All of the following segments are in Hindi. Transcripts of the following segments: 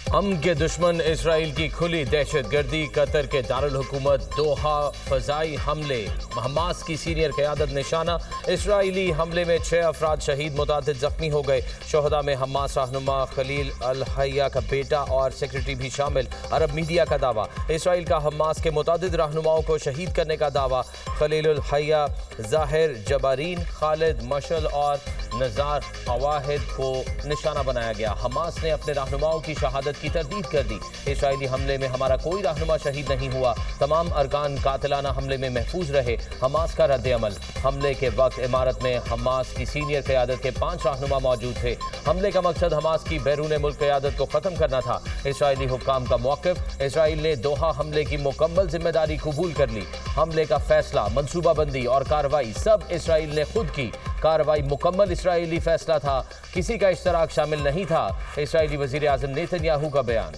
हम के दुश्मन इसराइल की खुली दहशतगर्दी, कतर के दारुल हुकूमत दोहा फजाई हमले, हमास की सीनियर क़यादत निशाना। इसराइली हमले में 6 अफराद शहीद, मुतादिद जख्मी हो गए। शोहदा में हमास रहनुमा खलील अल हया का बेटा और सेक्रेटरी भी शामिल। अरब मीडिया का दावा, इसराइल का हमास के मुतादिद रहनुमाओं को शहीद करने का दावा। खलील अल हया, ज़ाहिर जबारीन, खालिद मशल और नज़ार अवाहिद को निशाना बनाया गया। हमास ने अपने रहनुमाओं की शहादत की तरदीद कर दी। इसराइली हमले में हमारा कोई रहनुमा शहीद नहीं हुआ, तमाम अरकान कातिलाना हमले में महफूज रहे। हमास का रद्द अमल, हमले के वक्त इमारत में हमास की सीनियर क़यादत के 5 रहनुमा मौजूद थे। हमले का मकसद हमास की बैरून मुल्क क़यादत को ख़त्म करना था। इसराइली हुक्काम का मौक़िफ़, इसराइल ने दोहा हमले की मुकम्मल जिम्मेदारी कबूल कर ली। हमले का फैसला, मनसूबाबंदी और कार्रवाई सब इसराइल ने खुद की। कार्रवाई मुकम्मल इसराइली फैसला था, किसी का इश्तराक शामिल नहीं था। इसराइली वज़ीर आज़म नेतन्याहू का बयान।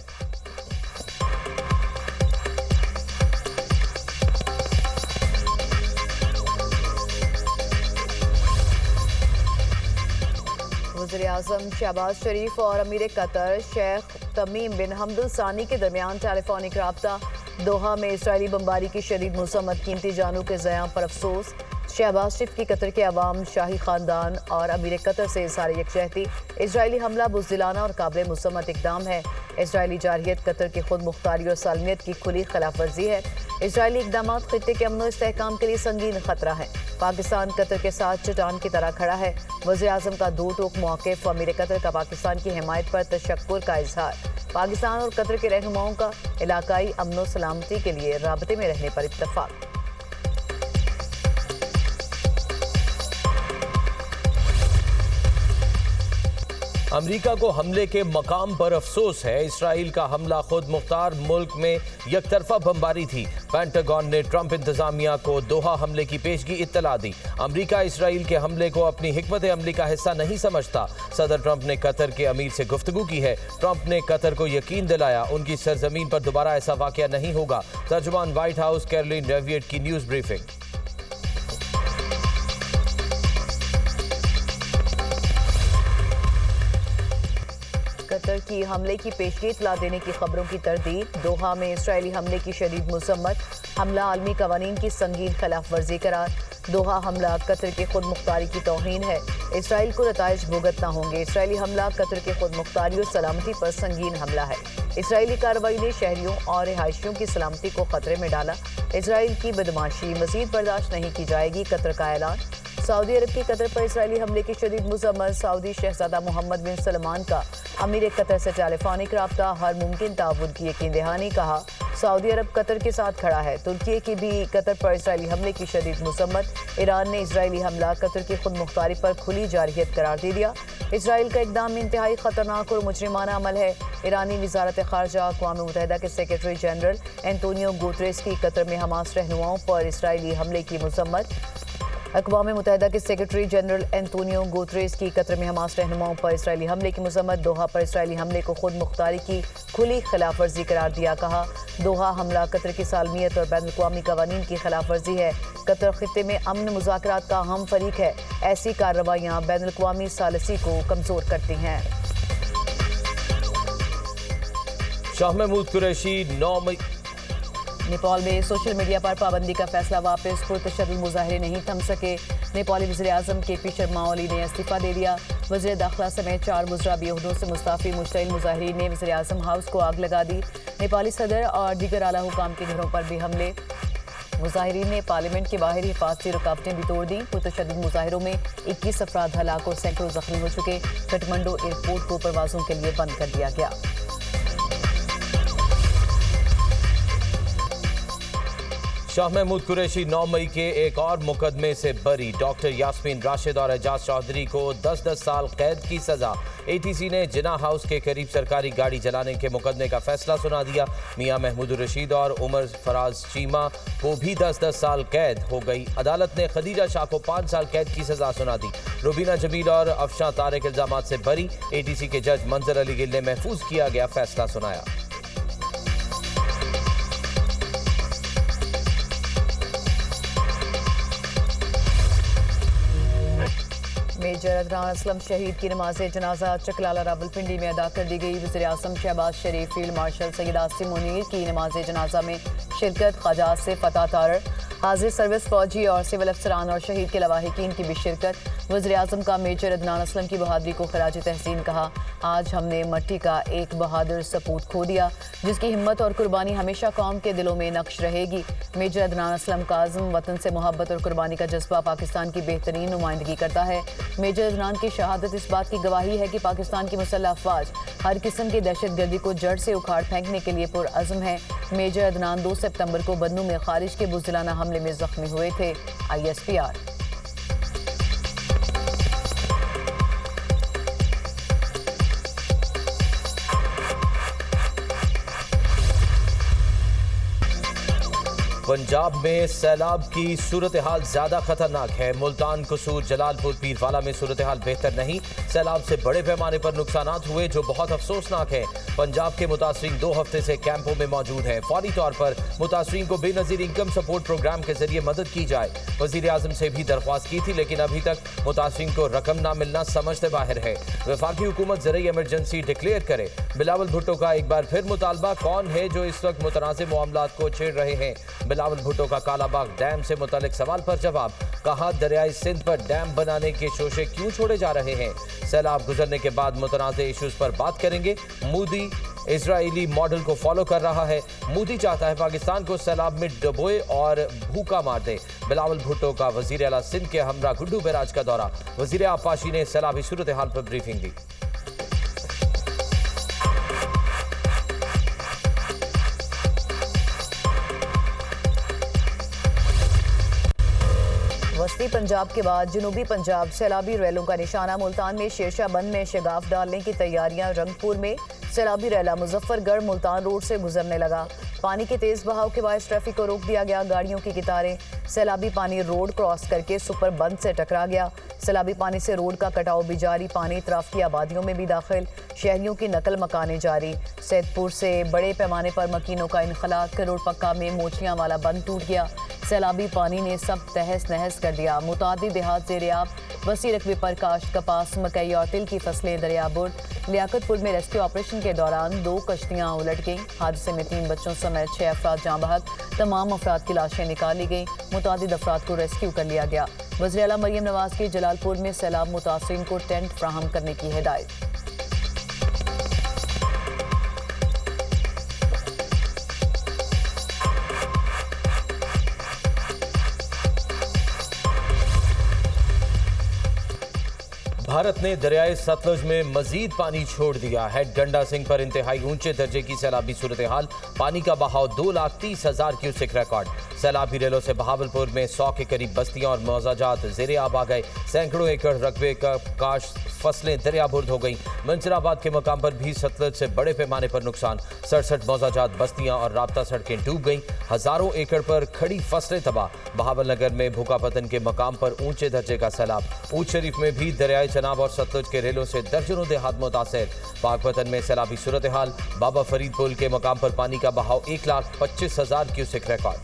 वज़ीर आज़म शहबाज शरीफ और अमीर कतर शेख तमीम बिन हमद अल सानी के दरमियान टेलीफोनिक राब्ता। दोहा में इसराइली बमबारी की शदीद मुज़म्मत, कीमती जानों के ज़यां पर अफसोस। शहबाज शरीफ की कतर के अवाम, शाही ख़ानदान और अमीर कतर से इज़हार यकजहती। इसराइली हमला बुज़दिलाना और काबिल मुसम्मत इक़दाम है। इसराइली जारहियत कतर की खुद मुख्तारी और सालमियत की खुली खिलाफ वर्जी है। इसराइली इक़दाम ख़ित्ते के अमन व इस्तेहकाम के लिए संगीन ख़तरा है। पाकिस्तान कतर के साथ चट्टान की तरह खड़ा है। वज़ीर आज़म का दो टोक मौक़िफ़, अमीर कतर का पाकिस्तान की हिमायत पर तशक्कुर का इज़हार। पाकिस्तान और कतर के रहनुमाओं का इलाकाई अमन व सलामती के लिए राबते में रहने पर इत्तफ़ाक़। अमरीका को हमले के मकाम पर अफसोस है। इसराइल का हमला खुद मुख्तार मुल्क में यकतरफा बमबारी थी। पेंटागन ने ट्रंप इंतजामिया को दोहा हमले की पेशगी इत्तला दी। अमरीका इसराइल के हमले को अपनी हिकमत अमली का हिस्सा नहीं समझता। सदर ट्रंप ने कतर के अमीर से गुफ्तगू की है। ट्रंप ने कतर को यकीन दिलाया उनकी सरजमीन पर दोबारा ऐसा वाक़या नहीं होगा। तर्जुमान व्हाइट हाउस कैरोलिन लेविट की न्यूज़ ब्रीफिंग। कतर की हमले की पेशगी इतला देने की खबरों की तरदीद। दोहा में इसराइली हमले की शदीद मुज़म्मत, हमला आलमी कवानीन की संगीन खिलाफ वर्जी करार। दोहा हमला कतर की खुद मुख्तारी की तौहीन है। इसराइल को नताइज भुगतना होंगे। इसराइली हमला कतर की खुद मुख्तारी और सलामती पर संगीन हमला है। इसराइली कार्रवाई ने शहरियों और रिहायशियों की सलामती को खतरे में डाला। इसराइल की बदमाशी मजीद बर्दाश्त नहीं की जाएगी, कतर का ऐलान। सऊदी अरब की कतर पर इसराइली हमले की शदीद मुज़म्मत। सऊदी शहज़ादा मोहम्मद बिन सलमान का अमीर कतर से टेलीफोनिक राब्ता, हर मुमकिन ताउन की यकीन दहानी। कहा, सऊदी अरब कतर के साथ खड़ा है। तुर्की की भी कतर पर इसराइली हमले की शदीद मुज़म्मत। ईरान ने इसराइली हमला कतर की खुद मुख्तारी पर खुली जारहियत करार दे दिया। इसराइल का इक़दाम इंतहाई ख़तरनाक और मुजरिमाना अमल है। ईरानी वज़ारत ख़ारजा अक़वाम मुत्तहिदा के सेक्रेटरी जनरल एंटोनियो गुतरेस की कतर में हमास रहनुमाओं पर इसराइली हमले की मुज़म्मत। अक़वाम मुत्तहिदा के सेक्रेटरी जनरल एंटोनियो गुतरेस की कतर में हमास रहनुमाओं पर इसराइली हमले की मुज़म्मत। दोहा पर इसराइली हमले को खुद मुख्तारी की खुली खिलाफ वर्जी करार दिया। कहा, दोहा हमला कतर की सालमियत और बैनुल अक़वामी कवानीन की खिलाफ वर्जी है। कतर ख़ित्ते में अमन मुज़ाकरात का अहम फरीक है। ऐसी कार्रवाइयाँ बैनुल अक़वामी सालसी को कमज़ोर करती हैं। शाह महमूद कुरैशी 9 मई। नेपाल में सोशल मीडिया पर पाबंदी का फैसला वापस, पुरतशद्दुद मुजाहरे नहीं थम सके। नेपाली वज़ीर आज़म के.पी. शर्मा ओली ने इस्तीफ़ा दे दिया। वज़ीर दाखिला समेत 4 वज़रा भी ओहदों से मुस्तफ़ी। मुश्तइल मुजाहिरीन ने वज़ीर आज़म हाउस को आग लगा दी। नेपाली सदर और दीगर आला हुकाम के घरों पर भी हमले। मुजाहिरीन ने पार्लियामेंट के बाहर हिफाजती रुकावटें भी तोड़ दी। पुरतशद्दुद मुजाहिरों में 21 अफराद हलाक और सैकड़ों जख्मी हो चुके। काठमांडू एयरपोर्ट को परवाज़ों के लिए बंद कर दिया गया। शाह महमूद कुरैशी 9 मई के एक और मुकदमे से बरी। डॉक्टर यास्मीन राशिद और एजाज चौधरी को 10-10 साल कैद की सजा। ATC ने जिना हाउस के करीब सरकारी गाड़ी जलाने के मुकदमे का फैसला सुना दिया। मियां महमूद रशीद और उमर फराज चीमा को भी 10-10 साल कैद हो गई। अदालत ने खदीजा शाह को 5 साल कैद की सजा सुना दी। रुबीना जमील और अफशां तारिक इल्जामात से बरी। ATC के जज मंजर अली गिल ने महफूज किया गया फैसला सुनाया। मेजर अदनान असलम शहीद की नमाज जनाजा चकलाला रावलपिंडी में अदा कर दी गई। वज़ीर आज़म शहबाज शरीफ, फील्ड मार्शल सैयद आसिम मुनीर की नमाज जनाजा में शिरकत। ख्वाजा आसिफ अता तारर, हाजिर सर्विस फौजी और सिविल अफसरान और शहीद के लवाहिकीन की भी शिरकत। वज़ीर आज़म का मेजर अदनान असलम की बहादुरी को खराज तहसीन कहा। आज हमने मट्टी का एक बहादुर सपूत खो दिया, जिसकी हिम्मत और कुर्बानी हमेशा कौम के दिलों में नक्श रहेगी। मेजर अदनान असलम का आज़म, वतन से मोहब्बत और कुर्बानी का जज्बा पाकिस्तान की बेहतरीन नुमाइंदगी करता है। मेजर अदनान की शहादत इस बात की गवाही है कि पाकिस्तान की मुसल्लह अफवाज हर किस्म की दहशतगर्दी को जड़ से उखाड़ फेंकने के लिए पुरअज़्म है। मेजर अदनान 2 सितंबर को बन्नू में खारिज के बुज़दिलाना हमले में जख्मी हुए थे। ISPR। पंजाब में सैलाब की सूरत हाल ज्यादा खतरनाक है। मुल्तान, कसूर, जलालपुर, पीरवाला में सूरत हाल बेहतर नहीं। सैलाब से बड़े पैमाने पर नुकसानात हुए जो बहुत अफसोसनाक है। पंजाब के मुतासरीन 2 हफ्ते से कैंपों में मौजूद हैं। फौरी तौर पर मुतासरीन को बेनजीर इनकम सपोर्ट प्रोग्राम के जरिए मदद की जाए। वज़ीर आज़म से भी दरख्वास्त की थी, लेकिन अभी तक मुतासरीन को रकम न मिलना समझ से बाहर है। वफाकी हुकूमत ज़रूरी इमरजेंसी डिक्लेयर करे। बिलावल भुट्टो का एक बार फिर मुतालबा। कौन है जो इस वक्त मुतनाज़ मामलात को छेड़ रहे हैं? बिलावल भुट्टो का कालाबाग डैम से मुतालिक सवाल पर जवाब। कहा, दरियाई सिंध पर डैम बनाने के शोशे क्यों छोड़े जा रहे हैं? सैलाब गुजरने के बाद मुतनाज़ इशूज पर बात करेंगे। मोदी इजरायली मॉडल को फॉलो कर रहा है। मोदी चाहता है पाकिस्तान को सैलाब में डुबोए और भूखा मार दे। बिलावल भुट्टो का वज़ीर आला सिंध के हमरा गुड्डू बैराज का दौरा। वज़ीर आपाशी ने सैलाबी सूरत हाल पर ब्रीफिंग दी। वस्ती पंजाब के बाद जनूबी पंजाब सैलाबी रैलों का निशाना। मुल्तान में शेरशाह बंद में शगाफ डालने की तैयारियां। रंगपुर में सैलाबी रैला मुजफ्फरगढ़ मुल्तान रोड से गुजरने लगा। पानी के तेज बहाव के बायस ट्रैफिक को रोक दिया गया। गाड़ियों की कतारें। सैलाबी पानी रोड क्रॉस करके सुपर बंद से टकरा गया। सैलाबी पानी से रोड का कटाव भी जारी। पानी इतराफ की आबादियों में भी दाखिल। शहरियों की नकल मकाने जारी। सैदपुर से बड़े पैमाने पर मकीनों का इनखला। करोड़ पक्का में मोचियां वाला बंद टूट गया। सैलाबी पानी ने सब तहस नहस कर दिया। मुतादिद देहात ज़ेर-ए-आब। वसी रकबे पर काश्त, कपास, मकई और तिल की फसलें दरियाबुर। लियाकतपुर में रेस्क्यू ऑपरेशन के दौरान 2 कश्तियां उलट गईं। हादसे में 3 बच्चों समेत 6 अफराद जाँ बहक। तमाम अफराद की लाशें निकाली गईं। मुतादिद अफराद को रेस्क्यू कर लिया गया। वज़ीर आला मरियम नवाज की जलालपुर में सैलाब मुतासरीन को टेंट फ्राहम करने की हिदायत। भारत ने दरियाए सतलुज में मजीद पानी छोड़ दिया है। गंडा सिंह पर इंतहाई ऊंचे दर्जे की सैलाबी सूरत हाल। पानी का बहाव 2,30,000 क्यूसेक रिकॉर्ड। सैलाबी रेलों से बहावलपुर में 100 के करीब बस्तियां और मौजाजात ज़ेर-ए-आब आ गए। सैकड़ों एकड़ रकबे का काश्त फसलें दरियाबुर्द हो गई। मंसराबाद के मकाम पर भी सतलुज से बड़े पैमाने पर नुकसान। 67 मौजाजात बस्तियां और राब्ता सड़कें डूब गईं। हजारों एकड़ पर खड़ी फसलें तबाह। बहावलनगर में भूकापतन के मकाम पर ऊंचे दर्जे का सैलाब। ऊंट शरीफ में भी दरियाई चनाब और सतलुज के रेलों से दर्जनों देहात मुतासर। पाकपतन में सैलाबी सूरत हाल। बाबा फरीद पुल के मकाम पर पानी का बहाव 1,25,000 क्यूसेक रिकॉर्ड।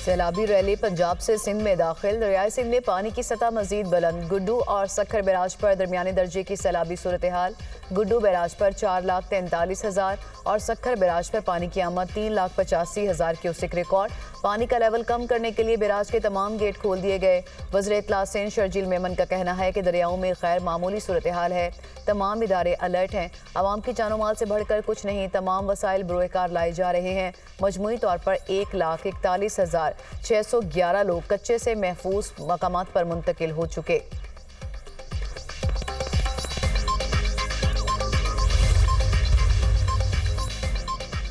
सैलाबी रैली पंजाब से सिंध में दाखिल। दरियाए सिंध में पानी की सतह मजीद बुलंद। गुड्डू और सखर बैराज पर दरमियाने दर्जे की सैलाबी सूरत हाल। गुड्डू बैराज पर 4,43,000 और सखर बैराज पर पानी की आमद 3,85,000 क्यूसेक रिकॉर्ड। पानी का लेवल कम करने के लिए बैराज के तमाम गेट खोल दिए गए। वज़ीर इत्तला सेन शर्जील मेमन का कहना है कि दरियाओं में गैर मामूली सूरत हाल है। तमाम इदारे अलर्ट हैं। आवाम की जानो माल से बढ़कर कुछ नहीं। तमाम वसाइल बरोकार लाए जा रहे हैं। मजमूई तौर पर 1,41,611 लोग कच्चे से महफूज मकामात पर मुंतकिल हो चुके।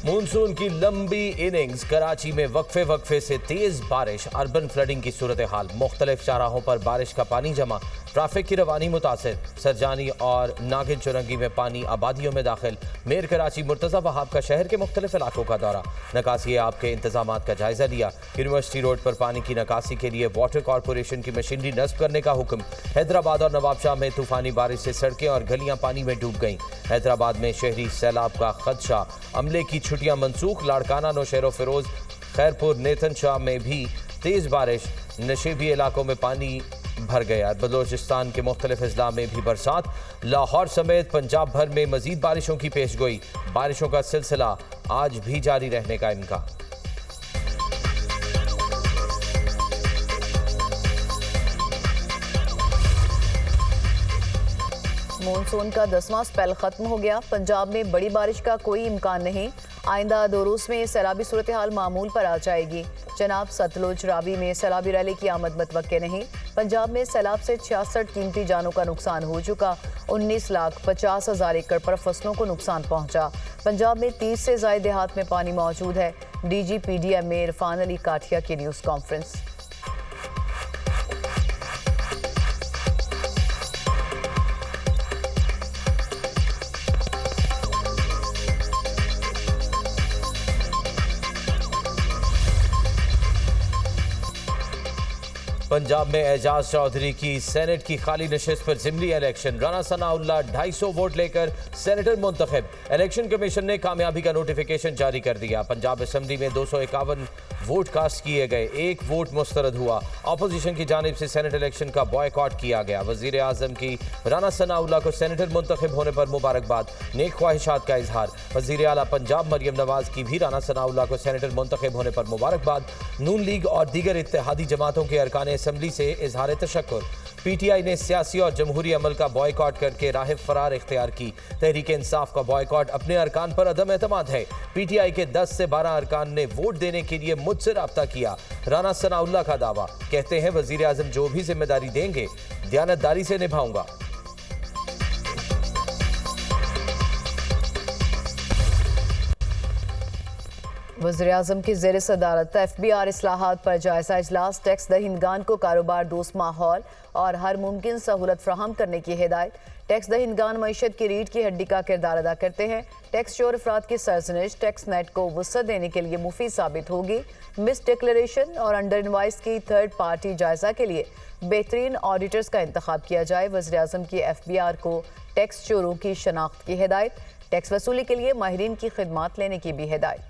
मानसून की लंबी इनिंग्स। कराची में वक्फे वक्फे से तेज बारिश। अर्बन फ्लडिंग की सूरत हाल। मुख्तलिफ शाहराहों पर बारिश का पानी जमा। ट्रैफिक की रवानी मुतासिर, सरजानी और नागिन चुरंगी में पानी आबादियों में दाखिल। मेयर कराची मुर्तज़ा वहाब का शहर के मुख्तलिफ इलाकों का दौरा, निकासी आपके इंतजाम का जायजा लिया। यूनिवर्सिटी रोड पर पानी की निकासी के लिए वाटर कॉरपोरेशन की मशीनरी नस्ब करने का हुक्म। हैदराबाद और नवाबशाह में तूफानी बारिश से सड़कें और गलियां पानी में डूब गईं। हैदराबाद में शहरी सैलाब का खदशा, अमले की छुट्टियां मनसूख। लाड़काना, नौशेरो फिरोज, खैरपुर, नेतन शाह में भी तेज बारिश, नशेबी इलाकों में पानी भर गया। बलोचिस्तान के मुख्तलिफ अजला में भी बरसात। लाहौर समेत पंजाब भर में मजीद बारिशों की पेशगोई, बारिशों का सिलसिला आज भी जारी रहने का इम्कान। मॉनसून का 10वां स्पेल खत्म हो गया। पंजाब में बड़ी बारिश का कोई इम्कान नहीं। आइंदा 2 रोज में सैलाबी सूरत हाल मामूल पर आ जाएगी। जनाब सतलुज, रावी में सैलाबी रैली की आमद मतवक्के नहीं। पंजाब में सैलाब से 66 कीमती जानों का नुकसान हो चुका। 19,50,000 एकड़ पर फसलों को नुकसान पहुंचा। पंजाब में 30 से ज्यादा देहात में पानी मौजूद है। DGPDM में इरफान अली काठिया की न्यूज़ कॉन्फ्रेंस। पंजाब में एजाज चौधरी की सेनेट की खाली नशिस्त पर जिमनी इलेक्शन। राना सनाउल्लाह 250 वोट लेकर सेनेटर मुंतखब। इलेक्शन कमीशन ने कामयाबी का नोटिफिकेशन जारी कर दिया। पंजाब असम्बली में 251 वोट कास्ट किए गए, 1 वोट मुस्तरद हुआ। अपोजिशन की जानिब से सेनेट इलेक्शन का बॉयकॉट किया गया। वजीर आजम की राना सनाउल्लाह को सेनेटर मुंतखब होने पर मुबारकबाद, नेक ख्वाहिशात का इजहार। वजीर आला पंजाब मरियम नवाज की भी राना सनाउल्लाह को सेनेटर मुंतखब होने पर मुबारकबाद। नून लीग और दीगर इत्तेहादी जमातों के अरकान असम्बली से इजहार तशक्कुर। PTI ने सियासी और जमहूरी अमल का बॉयकॉट करके राह फरार इख्तियार की। तहरीक इंसाफ का बॉयकॉट अपने अरकान पर अदम एतमाद है। PTI के 10 से 12 अरकान ने वोट देने के लिए मुझसे राब्ता किया। राना सनाउल्लाह का दावा, कहते हैं वजीर आजम जो भी जिम्मेदारी देंगे दयानतदारी से निभाऊंगा। वज़ीर-ए-आज़म की ज़ेर सदारत FBR इस्लाहात पर जायजा इजलास। टैक्स दहिंदगान को कारोबार दोस्त माहौल और हर मुमकिन सहूलत फ्राहम करने की हिदायत। टैक्स दहिंदगान मईशत की रीढ़ की हड्डी का किरदार अदा करते हैं। टैक्स चोर अफराद की सरजनिश टैक्स नेट को वसअत देने के लिए मुफीद साबित होगी। मिस डिक्लेरेशन और अंडर इनवाइस की थर्ड पार्टी जायजा के लिए बेहतरीन ऑडिटर्स का इंतखाब किया जाए। वज़ीर-ए-आज़म की FBR को टैक्स चोरों की शनाख्त की हिदायत। टैक्स वसूली के लिए माहिरीन की खिदमात लेने की भी हिदायत।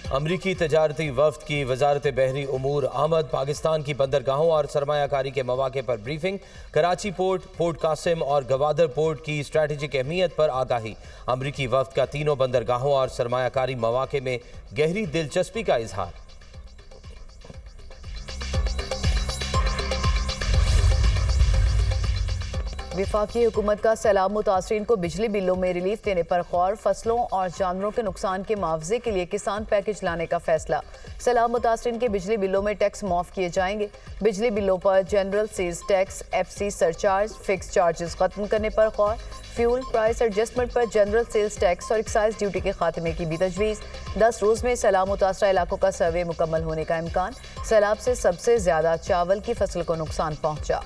अमरीकी तजारती वफ्द की वजारत बहरी उमूर आमद। पाकिस्तान की बंदरगाहों और सरमायाकारी के मौके पर briefing. Karachi port, port Qasim और गवादर पोर्ट की स्ट्रेटेजिक अहमियत पर आगाही। अमरीकी वफ्द का तीनों बंदरगाहों और सरमायाकारी मौके में गहरी दिलचस्पी का इजहार। वफाकी हुकूमत का सैलाब मुतासरीन को बिजली बिलों में रिलीफ देने पर गौर। फसलों और जानवरों के नुकसान के मुआवजे के लिए किसान पैकेज लाने का फैसला। सैलाब मुतासरीन के बिजली बिलों में टैक्स माफ किए जाएंगे। बिजली बिलों पर general sales tax, FC surcharge, fix charges खत्म करने पर गौर। फ्यूल प्राइस एडजस्टमेंट पर जनरल सेल्स टैक्स और एक्साइज ड्यूटी के खात्मे की भी तजवीज़। 10 रोज में सैलाब मुतासरा इलाकों का सर्वे मुकम्मल होने का इम्कान। सैलाब से सबसे ज्यादा चावल की फसल को नुकसान पहुंचा।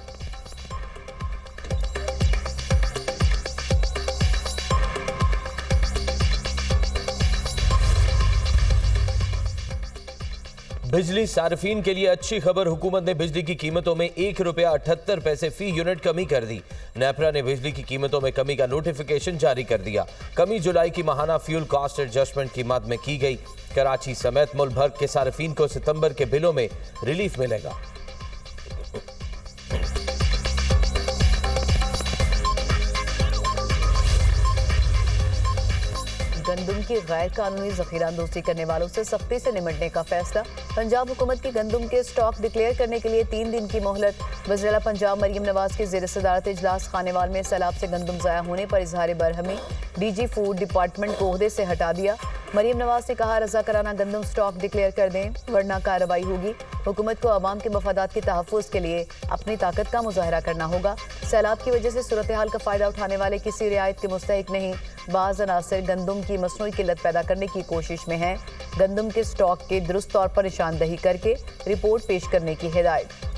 बिजली सार्फिन के लिए अच्छी खबर। हुकूमत ने बिजली की कीमतों में ₹1.78 फी यूनिट कमी कर दी। नेपरा ने बिजली की कीमतों में कमी का नोटिफिकेशन जारी कर दिया। कमी जुलाई की माहाना फ्यूल कॉस्ट एडजस्टमेंट की मद में की गई। कराची समेत मुल्क भर के सार्फिन को सितंबर के बिलों में रिलीफ मिलेगा। गंदम की गैर कानूनी जखीरा अंदोज़ी करने वालों से सख्ती से निमटने का फैसला। पंजाब हुकूमत की गंदम के स्टॉक डिक्लेयर करने के लिए 3 दिन की मोहलत। वज़ीर पंजाब मरियम नवाज की ज़ेर सदारत इजलास। खानेवाल में सैलाब से गंदम ज़ाया होने पर इजहार बरहमी। DG फूड डिपार्टमेंट को ओहदे से हटा दिया। मरियम नवाज ने कहा, रज़ाकाराना गंदम स्टॉक डिक्लेयर कर दें वरना कार्रवाई होगी। हुकूमत को अवाम के मफादात के तहफ़्फ़ुज़ के लिए अपनी ताकत का मुजाहरा करना होगा। सैलाब की वजह से सूरत हाल का फ़ायदा उठाने वाले किसी रियायत के मुस्तहिक नहीं। बाज़ अनासर गंदम की मसनूई किल्लत पैदा करने की कोशिश में हैं। गंदम के स्टॉक के दुरुस्त तौर पर निशानदही करके रिपोर्ट पेश करने की हिदायत।